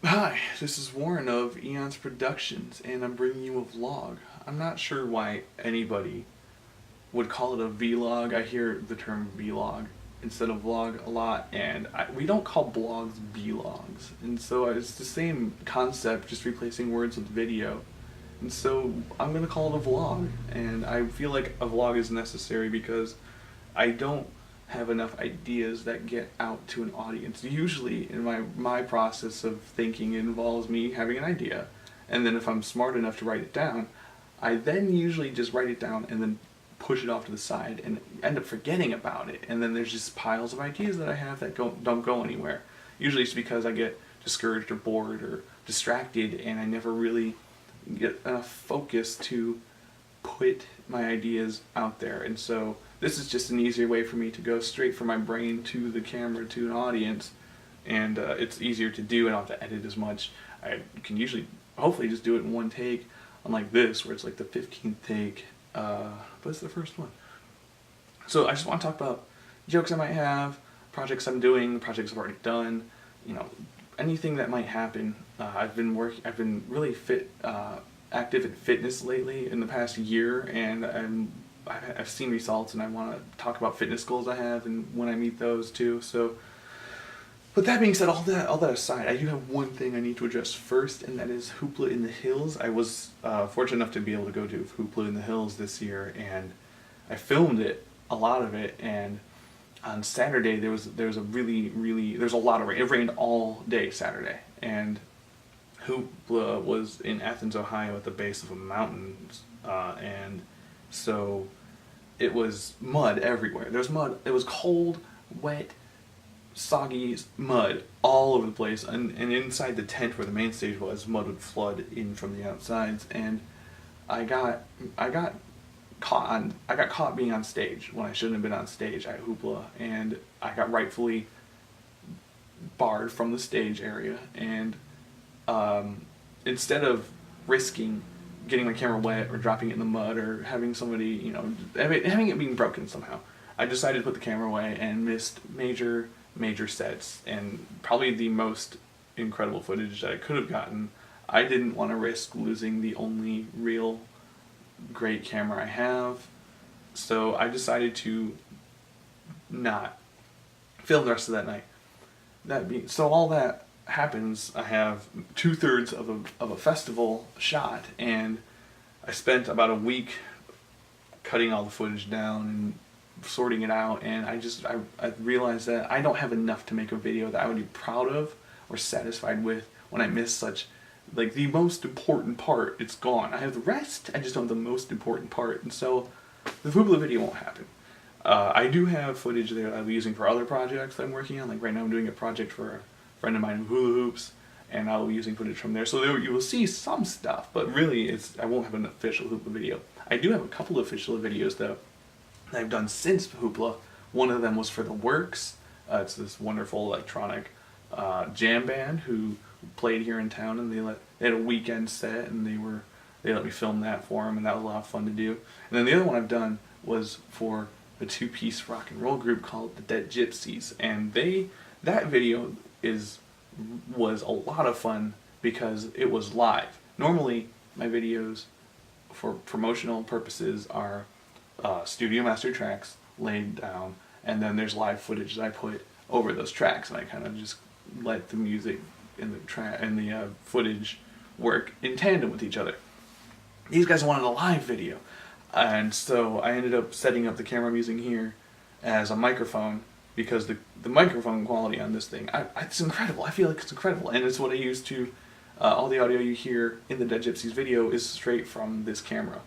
Hi, this is Warren of Eons Productions, and I'm bringing you a vlog. I'm not sure why anybody would call it a vlog. I hear the term vlog instead of vlog a lot, and we don't call blogs vlogs. And so it's the same concept, just replacing words with video. And so I'm going to call it a vlog, and I feel like a vlog is necessary because I don't have enough ideas that get out to an audience. Usually in my process of thinking, it involves me having an idea, and then if I'm smart enough to write it down, I then usually just write it down and then push it off to the side and end up forgetting about it, and then there's just piles of ideas that I have that don't go anywhere. Usually it's because I get discouraged or bored or distracted, and I never really get enough focus to put my ideas out there. And so this is just an easier way for me to go straight from my brain to the camera to an audience, and it's easier to do. I don't have to edit as much. I can usually hopefully just do it in one take, unlike this where it's like the 15th take, but it's the first one. So I just want to talk about jokes I might have, projects I'm doing, projects I've already done, anything that might happen. I've been really active in fitness lately in the past year, and I've seen results, and I want to talk about fitness goals I have and when I meet those too. So, but that being said, all that aside, I do have one thing I need to address first, and that is Hoopla in the Hills. I was fortunate enough to be able to go to Hoopla in the Hills this year, and I filmed a lot of it. And on Saturday there was a there's a lot of rain. It rained all day Saturday, and Hoopla was in Athens, Ohio, at the base of a mountain, and so it was mud everywhere. There was mud. It was cold, wet, soggy mud all over the place, and inside the tent where the main stage was, mud would flood in from the outsides, and I got caught being on stage when I shouldn't have been on stage at Hoopla, and I got rightfully barred from the stage area. And instead of risking getting my camera wet or dropping it in the mud or having somebody, having it being broken somehow, I decided to put the camera away and missed major sets and probably the most incredible footage that I could have gotten. I didn't want to risk losing the only real great camera I have, so I decided to not film the rest of that night. So all that happens, I have 2/3 of a festival shot, and I spent about a week cutting all the footage down and sorting it out, and I realized that I don't have enough to make a video that I would be proud of or satisfied with when I miss such, like, the most important part. It's gone. I have the rest, I just don't have the most important part, and so the Hoopla video won't happen. I do have footage there that I'll be using for other projects that I'm working on. Like right now I'm doing a project for a friend of mine who hula hoops, and I'll be using footage from there. So you will see some stuff, but really I won't have an official Hoopla video. I do have a couple of official videos though that I've done since Hoopla. One of them was for The Works. It's this wonderful electronic jam band who played here in town, and they had a weekend set, and they let me film that for them, and that was a lot of fun to do. And then the other one I've done was for a two-piece rock and roll group called the Dead Gypsies, and that video was a lot of fun because it was live. Normally my videos for promotional purposes are studio master tracks laid down, and then there's live footage that I put over those tracks, and I kind of just let the music and the footage work in tandem with each other. These guys wanted a live video, and so I ended up setting up the camera I'm using here as a microphone, because the microphone quality on this thing, it's incredible. I feel like it's incredible, and it's what I use to, all the audio you hear in the Dead Gypsies video is straight from this camera.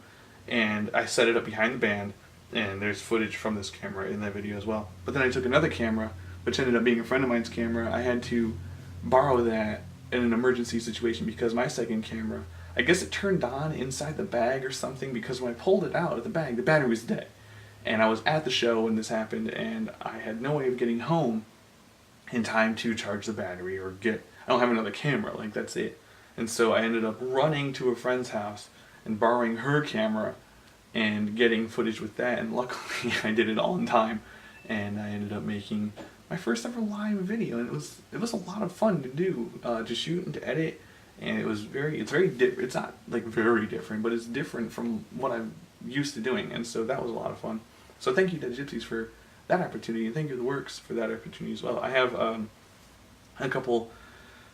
And I set it up behind the band, and there's footage from this camera in that video as well. But then I took another camera, which ended up being a friend of mine's camera. I had to borrow that in an emergency situation because my second camera, I guess it turned on inside the bag or something, because when I pulled it out of the bag, the battery was dead. And I was at the show when this happened, and I had no way of getting home in time to charge the battery or I don't have another camera, like that's it. And so I ended up running to a friend's house and borrowing her camera and getting footage with that, and luckily I did it all in time, and I ended up making my first ever live video, and it was a lot of fun to do, to shoot and to edit, and it's very different. It's not like very different, but it's different from what I'm used to doing, and so that was a lot of fun. So thank you to Gypsies for that opportunity, and thank you to the Works for that opportunity as well. I have a couple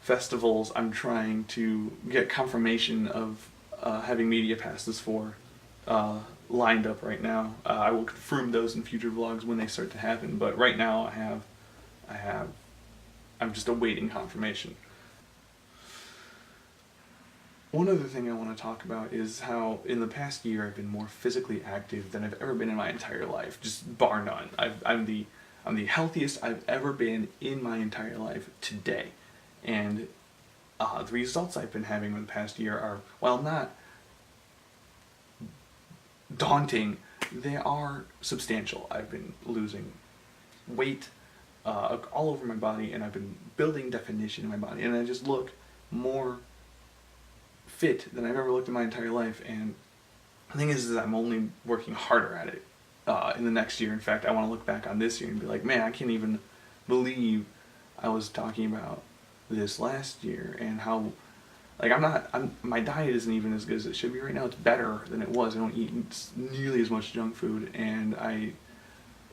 festivals I'm trying to get confirmation of having media passes for lined up right now. I will confirm those in future vlogs when they start to happen, but right now I'm just awaiting confirmation. One other thing I want to talk about is how in the past year I've been more physically active than I've ever been in my entire life, just bar none. I'm the healthiest I've ever been in my entire life today, and the results I've been having in the past year are, while not daunting, they are substantial. I've been losing weight all over my body, and I've been building definition in my body, and I just look more fit than I've ever looked in my entire life. And the thing is I'm only working harder at it in the next year. In fact, I want to look back on this year and be like, man, I can't even believe I was talking about this last year, and how, like, my diet isn't even as good as it should be right now. It's better than it was. I don't eat nearly as much junk food, and I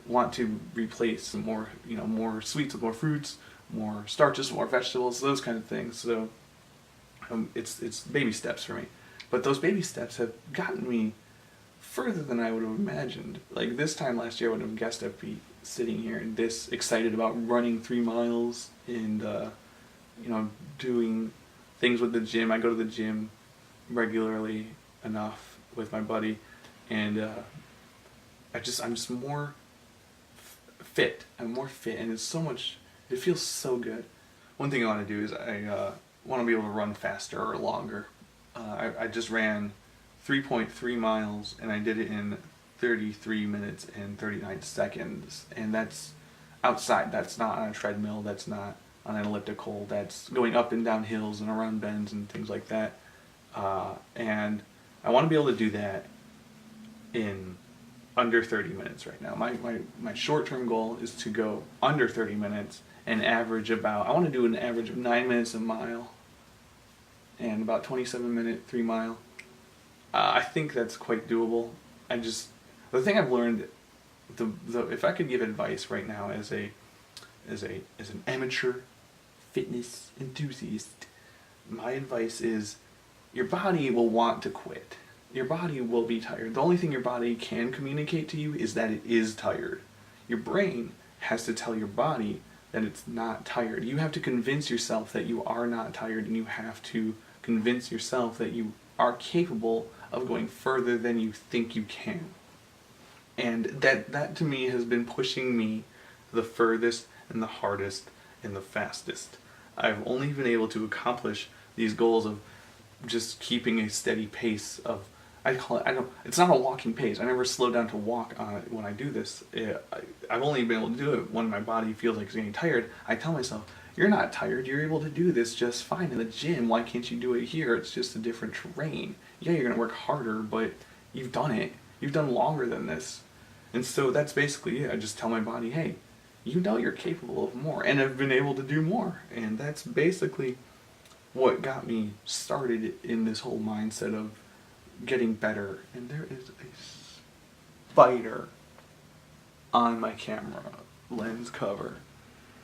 want to replace some more, more sweets with more fruits, more starches, more vegetables, those kind of things. So it's baby steps for me, but those baby steps have gotten me further than I would have imagined. Like, this time last year I wouldn't have guessed I'd be sitting here and this excited about running 3 miles and doing things with the gym. I go to the gym regularly enough with my buddy, and I'm just more fit. I'm more fit, and it feels so good. One thing I want to do is I want to be able to run faster or longer. I just ran 3.3 miles, and I did it in 33 minutes and 39 seconds, and that's outside. That's not on a treadmill, that's not on an elliptical, that's going up and down hills and around bends and things like that. And I want to be able to do that in under 30 minutes right now. My short-term goal is to go under 30 minutes and average about, I want to do an average of 9 minutes a mile and about 27-minute 3 mile. I think that's quite doable. The thing I've learned, if I could give advice right now as an amateur fitness enthusiast, my advice is your body will want to quit. Your body will be tired. The only thing your body can communicate to you is that it is tired. Your brain has to tell your body that it's not tired. You have to convince yourself that you are not tired, and you have to convince yourself that you are capable of going further than you think you can. And that to me has been pushing me the furthest and the hardest and the fastest. I've only been able to accomplish these goals of just keeping a steady pace of, it's not a walking pace. I never slow down to walk when I do this. I've only been able to do it when my body feels like it's getting tired. I tell myself, you're not tired, you're able to do this just fine in the gym. Why can't you do it here? It's just a different terrain. Yeah, you're going to work harder, but you've done it. You've done longer than this. And so that's basically it. I just tell my body, hey, you know you're capable of more, and I've been able to do more. And that's basically what got me started in this whole mindset of getting better. And there is a spider on my camera lens cover.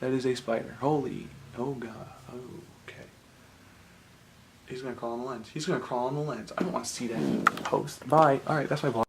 That is a spider. Oh God, okay. He's gonna crawl on the lens. He's gonna crawl on the lens. I don't want to see that post. Bye. Alright, that's my vlog.